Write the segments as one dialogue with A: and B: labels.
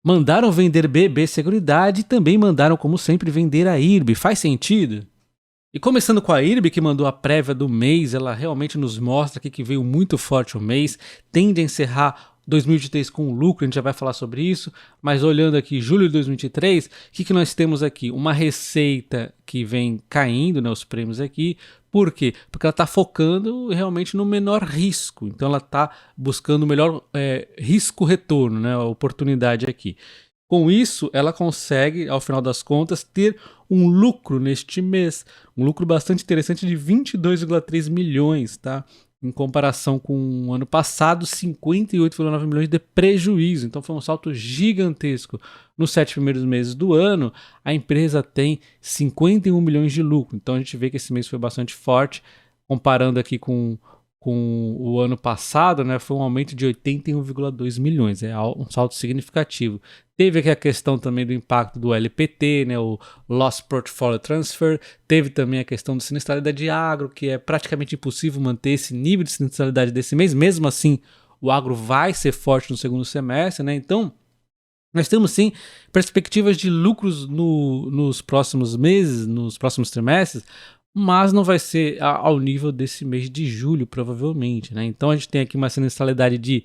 A: Mandaram vender BB Seguridade e também mandaram, como sempre, vender a IRB. Faz sentido? E começando com a IRB, que mandou a prévia do mês, ela realmente nos mostra aqui que veio muito forte o mês, tende a encerrar 2023 com lucro, a gente já vai falar sobre isso, mas olhando aqui julho de 2023, o que nós temos aqui? Uma receita que vem caindo, né, os prêmios aqui. Por quê? Porque ela está focando realmente no menor risco, então ela está buscando o melhor risco-retorno, né, a oportunidade aqui. Com isso, ela consegue, ao final das contas, ter um lucro neste mês, um lucro bastante interessante de 22,3 milhões, tá? Em comparação com o ano passado, 58,9 milhões de prejuízo. Então foi um salto gigantesco. Nos 7 primeiros meses do ano, a empresa tem 51 milhões de lucro. Então a gente vê que esse mês foi bastante forte, comparando aqui com o ano passado, né, foi um aumento de 81,2 milhões, é um salto significativo. Teve aqui a questão também do impacto do LPT, né, o Loss Portfolio Transfer, teve também a questão da sinistralidade agro, que é praticamente impossível manter esse nível de sinistralidade desse mês, mesmo assim o agro vai ser forte no segundo semestre, né, então nós temos sim perspectivas de lucros nos próximos meses, nos próximos trimestres, mas não vai ser ao nível desse mês de julho, provavelmente, né? Então a gente tem aqui uma sinistralidade de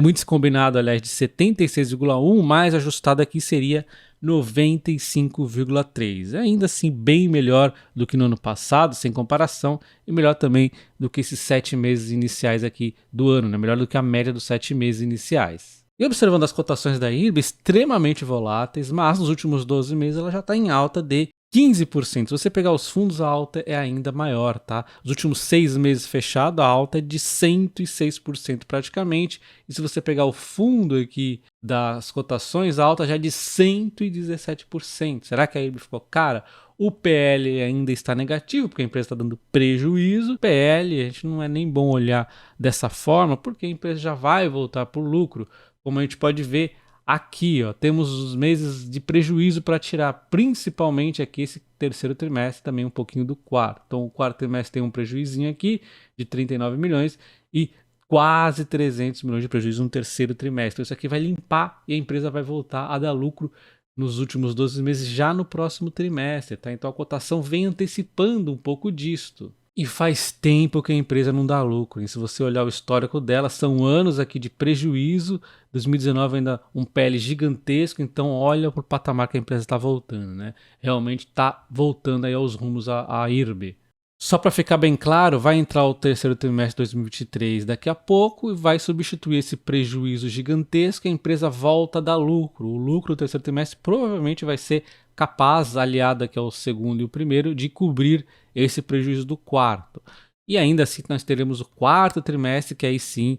A: muito combinado, aliás, de 76,1, mais ajustada aqui seria 95,3. Ainda assim, bem melhor do que no ano passado, sem comparação, e melhor também do que esses 7 meses iniciais aqui do ano, né? Melhor do que a média dos 7 meses iniciais. E observando as cotações da IRB, extremamente voláteis, mas nos últimos 12 meses ela já está em alta de 15%. Se você pegar os fundos, a alta é ainda maior, tá? Os últimos 6 meses fechado, a alta é de 106% praticamente. E se você pegar o fundo aqui das cotações, a alta já é de 117%. Será que a IRB ficou cara? O PL ainda está negativo, porque a empresa está dando prejuízo. PL, a gente não é nem bom olhar dessa forma, porque a empresa já vai voltar para o lucro. Como a gente pode ver, aqui, ó, temos os meses de prejuízo para tirar, principalmente aqui esse terceiro trimestre, também um pouquinho do quarto. Então o quarto trimestre tem um prejuízinho aqui de 39 milhões e quase 300 milhões de prejuízo no terceiro trimestre. Então isso aqui vai limpar e a empresa vai voltar a dar lucro nos últimos 12 meses já no próximo trimestre, tá? Então a cotação vem antecipando um pouco disto. E faz tempo que a empresa não dá lucro. E se você olhar o histórico dela, são anos aqui de prejuízo. 2019 ainda um PL gigantesco. Então olha para o patamar que a empresa está voltando, né? Realmente está voltando aí aos rumos a IRB. Só para ficar bem claro, vai entrar o terceiro trimestre de 2023 daqui a pouco e vai substituir esse prejuízo gigantesco e a empresa volta a dar lucro. O lucro do terceiro trimestre provavelmente vai ser capaz, aliado aqui ao segundo e o primeiro, de cobrir esse prejuízo do quarto. E ainda assim nós teremos o quarto trimestre, que aí sim,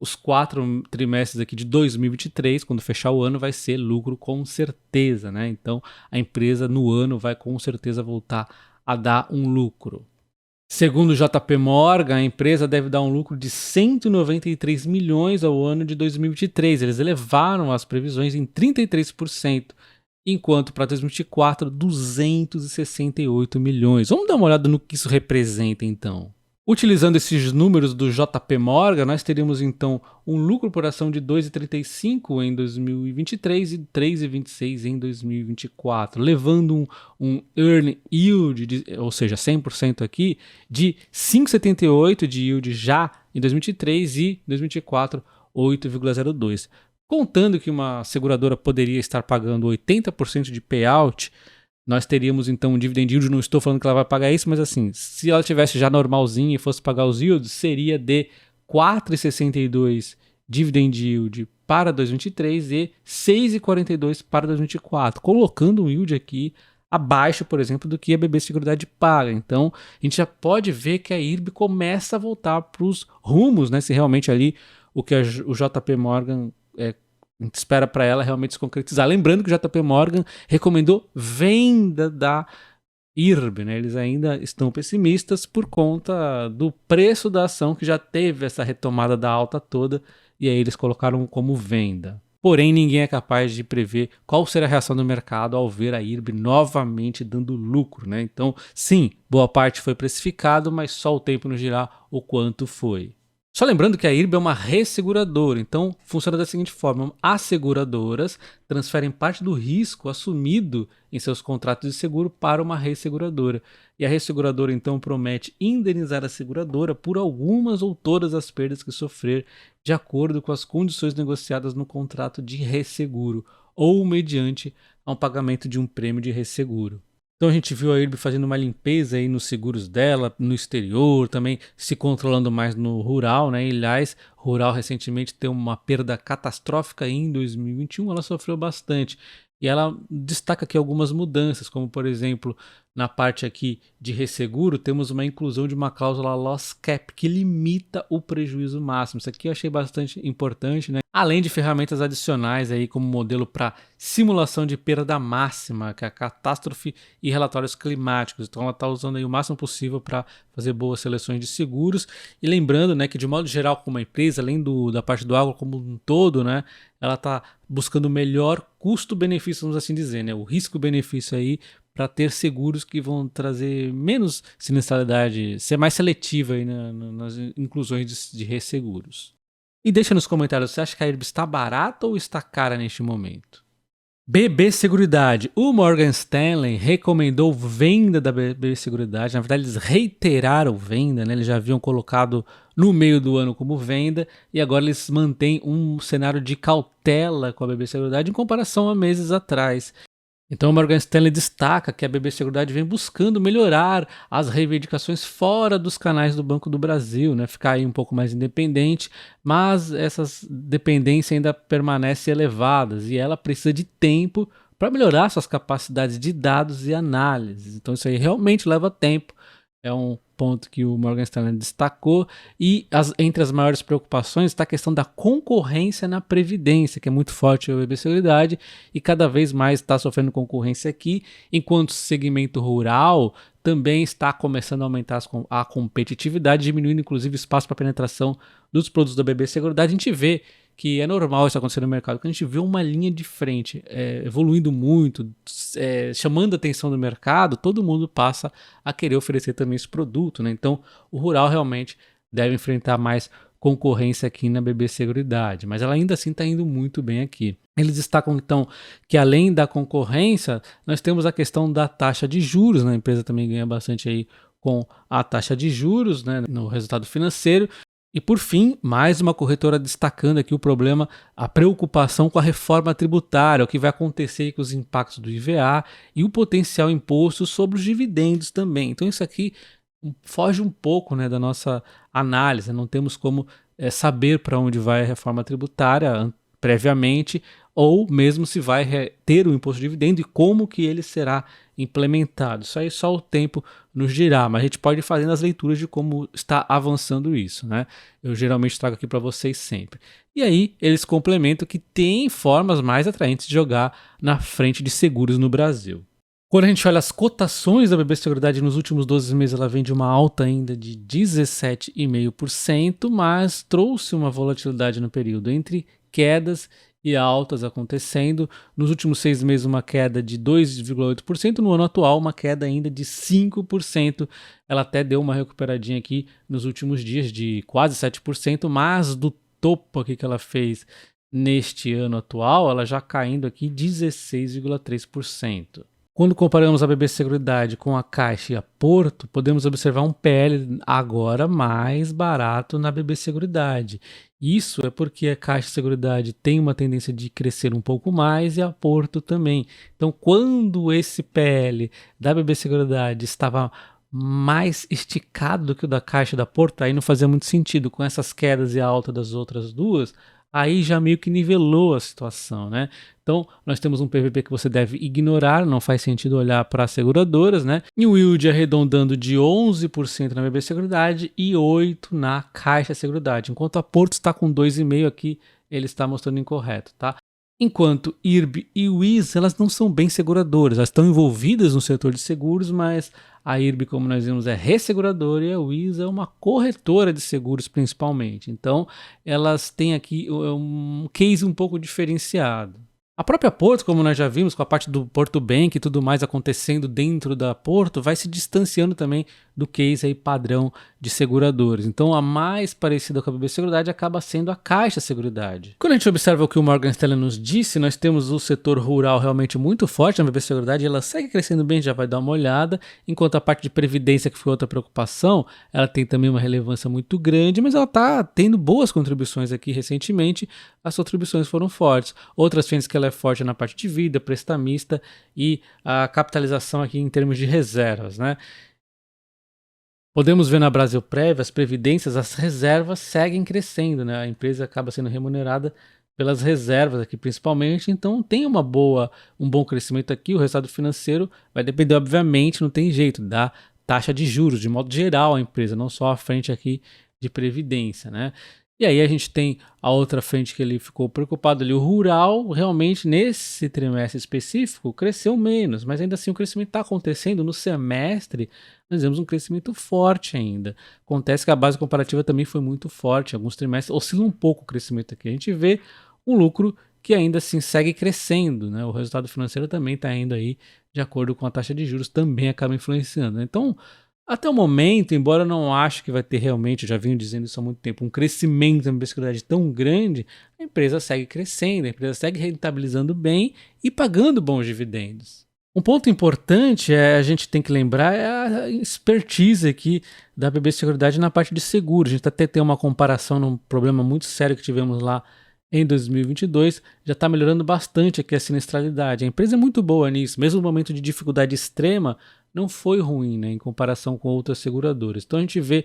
A: os 4 trimestres aqui de 2023, quando fechar o ano, vai ser lucro com certeza, né? Então a empresa no ano vai com certeza voltar a dar um lucro. Segundo o JP Morgan, a empresa deve dar um lucro de 193 milhões ao ano de 2023. Eles elevaram as previsões em 33%, enquanto para 2024, 268 milhões. Vamos dar uma olhada no que isso representa, então. Utilizando esses números do JP Morgan, nós teríamos então um lucro por ação de 2,35 em 2023 e 3,26 em 2024, levando um earn yield, ou seja, 100% aqui, de 5,78 de yield já em 2023 e 2024, 8,02. Contando que uma seguradora poderia estar pagando 80% de payout, nós teríamos então um dividend yield, não estou falando que ela vai pagar isso, mas assim, se ela tivesse já normalzinha e fosse pagar os yields, seria de 4,62 dividend yield para 2023 e 6,42 para 2024, colocando um yield aqui abaixo, por exemplo, do que a BB Seguridade paga. Então, a gente já pode ver que a IRB começa a voltar para os rumos, né? Se realmente ali o que o JP Morgan a gente espera para ela realmente se concretizar. Lembrando que o JP Morgan recomendou venda da IRB, né? Eles ainda estão pessimistas por conta do preço da ação, que já teve essa retomada da alta toda, e aí eles colocaram como venda. Porém, ninguém é capaz de prever qual será a reação do mercado ao ver a IRB novamente dando lucro, né? Então, sim, boa parte foi precificado, mas só o tempo nos dirá o quanto foi. Só lembrando que a IRB é uma resseguradora, então funciona da seguinte forma: as seguradoras transferem parte do risco assumido em seus contratos de seguro para uma resseguradora. E a resseguradora então promete indenizar a seguradora por algumas ou todas as perdas que sofrer, de acordo com as condições negociadas no contrato de resseguro, ou mediante um pagamento de um prêmio de resseguro. Então a gente viu a IRB fazendo uma limpeza aí nos seguros dela, no exterior, também se controlando mais no rural, né? E, aliás, rural recentemente teve uma perda catastrófica em 2021, ela sofreu bastante. E ela destaca aqui algumas mudanças, como por exemplo, na parte aqui de resseguro, temos uma inclusão de uma cláusula loss cap que limita o prejuízo máximo. Isso aqui eu achei bastante importante, né? Além de ferramentas adicionais aí como modelo para simulação de perda máxima, que é a catástrofe e relatórios climáticos. Então ela está usando aí o máximo possível para fazer boas seleções de seguros. E lembrando, né, que de modo geral, como uma empresa, além da parte do agro como um todo, né, ela está buscando o melhor custo-benefício, vamos assim dizer, né, o risco-benefício aí para ter seguros que vão trazer menos sinistralidade, ser mais seletiva aí nas inclusões de resseguros. E deixa nos comentários, você acha que a IRB está barata ou está cara neste momento? BB Seguridade. O Morgan Stanley recomendou venda da BB Seguridade. Na verdade, eles reiteraram venda, né? Eles já haviam colocado no meio do ano como venda e agora eles mantêm um cenário de cautela com a BB Seguridade em comparação a meses atrás. Então, o Morgan Stanley destaca que a BB Seguridade vem buscando melhorar as reivindicações fora dos canais do Banco do Brasil, né? Ficar aí um pouco mais independente, mas essas dependências ainda permanecem elevadas e ela precisa de tempo para melhorar suas capacidades de dados e análises. Então, isso aí realmente leva tempo. É um ponto que o Morgan Stanley destacou. E entre as maiores preocupações está a questão da concorrência na Previdência, que é muito forte a BB Seguridade e cada vez mais está sofrendo concorrência aqui, enquanto o segmento rural também está começando a aumentar a competitividade, diminuindo inclusive espaço para penetração dos produtos da BB Seguridade. A gente vê que é normal isso acontecer no mercado, que a gente vê uma linha de frente evoluindo muito, chamando a atenção do mercado, todo mundo passa a querer oferecer também esse produto, né? Então, o rural realmente deve enfrentar mais concorrência aqui na BB Seguridade, mas ela ainda assim está indo muito bem aqui. Eles destacam então que além da concorrência, nós temos a questão da taxa de juros, né? A empresa também ganha bastante aí com a taxa de juros, né, no resultado financeiro. E por fim, mais uma corretora destacando aqui o problema, a preocupação com a reforma tributária, o que vai acontecer com os impactos do IVA e o potencial imposto sobre os dividendos também. Então isso aqui foge um pouco, né, da nossa análise, não temos como saber para onde vai a reforma tributária previamente, ou mesmo se vai ter o imposto de dividendo e como que ele será implementado. Isso aí só o tempo nos dirá, mas a gente pode ir fazendo as leituras de como está avançando isso, né? Eu geralmente trago aqui para vocês sempre. E aí eles complementam que tem formas mais atraentes de jogar na frente de seguros no Brasil. Quando a gente olha as cotações da BB Seguridade nos últimos 12 meses, ela vem de uma alta ainda de 17,5%, mas trouxe uma volatilidade no período entre quedas e altas acontecendo. Nos últimos 6 meses, uma queda de 2,8%. No ano atual, uma queda ainda de 5%. Ela até deu uma recuperadinha aqui nos últimos dias de quase 7%, mas do topo aqui que ela fez neste ano atual, ela já caindo aqui 16,3%. Quando comparamos a BB Seguridade com a Caixa e a Porto, podemos observar um PL agora mais barato na BB Seguridade. Isso é porque a Caixa Seguridade tem uma tendência de crescer um pouco mais e a Porto também. Então, quando esse PL da BB Seguridade estava mais esticado do que o da Caixa e da Porto, aí não fazia muito sentido. Com essas quedas e a alta das outras duas, aí já meio que nivelou a situação, né? Então, nós temos um PVP que você deve ignorar, não faz sentido olhar para as seguradoras, né? E o yield arredondando de 11% na BB Seguridade e 8% na Caixa Seguridade. Enquanto a Porto está com 2,5% aqui, ele está mostrando incorreto, tá? Enquanto IRB e Wiz, elas não são bem seguradoras, elas estão envolvidas no setor de seguros, mas a IRB, como nós vimos, é resseguradora e a Wiz é uma corretora de seguros principalmente. Então, elas têm aqui um case um pouco diferenciado. A própria Porto, como nós já vimos, com a parte do Porto Bank e tudo mais acontecendo dentro da Porto, vai se distanciando também do case aí padrão de seguradores. Então a mais parecida com a BB Seguridade acaba sendo a Caixa Seguridade. Quando a gente observa o que o Morgan Stanley nos disse, nós temos o setor rural realmente muito forte na BB Seguridade, ela segue crescendo bem, já vai dar uma olhada, enquanto a parte de previdência, que foi outra preocupação, ela tem também uma relevância muito grande, mas ela está tendo boas contribuições aqui recentemente, as contribuições foram fortes. Outras frentes que ela é forte na parte de vida, prestamista e a capitalização aqui em termos de reservas, né? Podemos ver na Brasilprev, as previdências, as reservas seguem crescendo, né? A empresa acaba sendo remunerada pelas reservas aqui principalmente, então tem um bom crescimento aqui. O resultado financeiro vai depender, obviamente, não tem jeito, da taxa de juros, de modo geral a empresa, não só a frente aqui de previdência, né? E aí a gente tem a outra frente que ele ficou preocupado ali, o rural, realmente nesse trimestre específico cresceu menos, mas ainda assim o crescimento está acontecendo no semestre, nós vemos um crescimento forte ainda. Acontece que a base comparativa também foi muito forte, alguns trimestres oscila um pouco o crescimento aqui, a gente vê um lucro que ainda assim segue crescendo, né? O resultado financeiro também está indo aí de acordo com a taxa de juros, também acaba influenciando, né? Então, até o momento, embora eu não ache que vai ter realmente, eu já venho dizendo isso há muito tempo, um crescimento na investibilidade tão grande, a empresa segue crescendo, a empresa segue rentabilizando bem e pagando bons dividendos. Um ponto importante a gente tem que lembrar é a expertise aqui da BB Seguridade na parte de seguro. A gente até tem uma comparação num problema muito sério que tivemos lá em 2022, já está melhorando bastante aqui a sinistralidade. A empresa é muito boa nisso, mesmo no momento de dificuldade extrema, não foi ruim, né, em comparação com outras seguradoras. Então a gente vê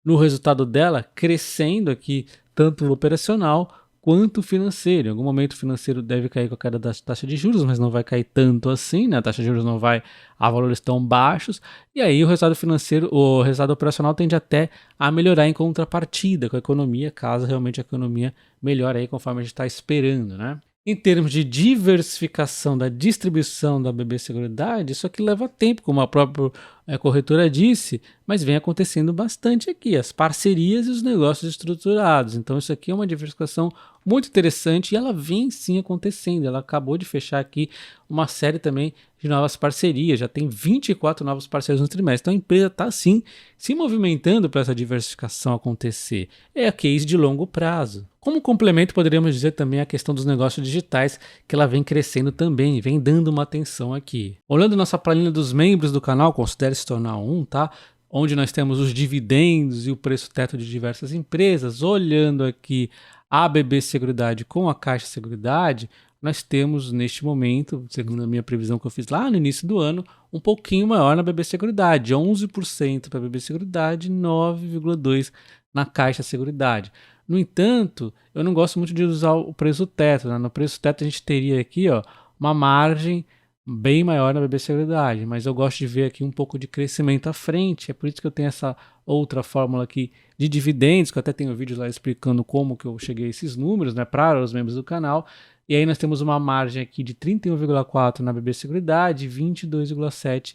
A: no resultado dela crescendo aqui, tanto o operacional quanto o financeiro. Em algum momento o financeiro deve cair com a queda da taxa de juros, mas não vai cair tanto assim, né? A taxa de juros não vai a valores tão baixos, e aí o resultado financeiro, o resultado operacional tende até a melhorar em contrapartida com a economia, caso realmente a economia melhore aí conforme a gente está esperando, né? Em termos de diversificação da distribuição da BB Seguridade, isso aqui leva tempo, como a própria corretora disse, mas vem acontecendo bastante aqui, as parcerias e os negócios estruturados. Então isso aqui é uma diversificação muito interessante e ela vem sim acontecendo. Ela acabou de fechar aqui uma série também de novas parcerias, já tem 24 novos parceiros no trimestre. Então a empresa está sim se movimentando para essa diversificação acontecer. É a case de longo prazo. Como complemento, poderíamos dizer também a questão dos negócios digitais, que ela vem crescendo também, vem dando uma atenção aqui. Olhando nossa planilha dos membros do canal, considere se tornar um, tá? Onde nós temos os dividendos e o preço teto de diversas empresas. Olhando aqui a BB Seguridade com a Caixa Seguridade, nós temos neste momento, segundo a minha previsão que eu fiz lá no início do ano, um pouquinho maior na BB Seguridade, 11% para a BB Seguridade, 9,2% na Caixa Seguridade. No entanto, eu não gosto muito de usar o preço teto, né? No preço teto a gente teria aqui, ó, uma margem bem maior na BB Seguridade, mas eu gosto de ver aqui um pouco de crescimento à frente, é por isso que eu tenho essa outra fórmula aqui de dividendos, que eu até tenho um vídeo lá explicando como que eu cheguei a esses números, né, para os membros do canal, e aí nós temos uma margem aqui de 31,4% na BB Seguridade e 22,7%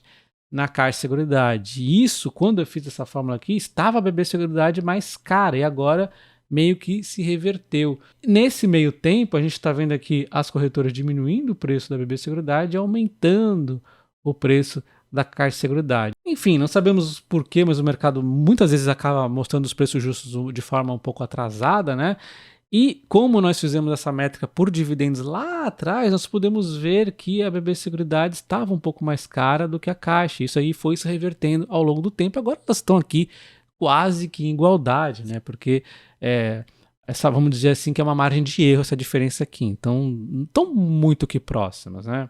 A: na Caixa Seguridade. E isso, quando eu fiz essa fórmula aqui, estava a BB Seguridade mais cara, e agora meio que se reverteu. Nesse meio tempo, a gente está vendo aqui as corretoras diminuindo o preço da BB Seguridade e aumentando o preço da Caixa Seguridade. Enfim, não sabemos porquê, mas o mercado muitas vezes acaba mostrando os preços justos de forma um pouco atrasada, né? E como nós fizemos essa métrica por dividendos lá atrás, nós podemos ver que a BB Seguridade estava um pouco mais cara do que a Caixa. Isso aí foi se revertendo ao longo do tempo. Agora elas estão aqui quase que em igualdade, né? Porque essa, vamos dizer assim, que é uma margem de erro essa diferença aqui. Então, não estão muito que próximas, né?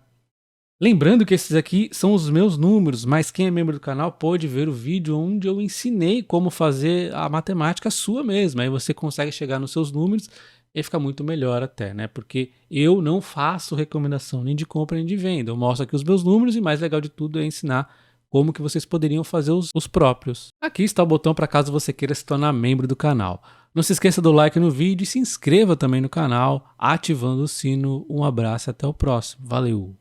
A: Lembrando que esses aqui são os meus números, mas quem é membro do canal pode ver o vídeo onde eu ensinei como fazer a matemática sua mesma. Aí você consegue chegar nos seus números e fica muito melhor até, né? Porque eu não faço recomendação nem de compra nem de venda. Eu mostro aqui os meus números e mais legal de tudo é ensinar como que vocês poderiam fazer os próprios. Aqui está o botão para caso você queira se tornar membro do canal. Não se esqueça do like no vídeo e se inscreva também no canal, ativando o sino. Um abraço e até o próximo. Valeu!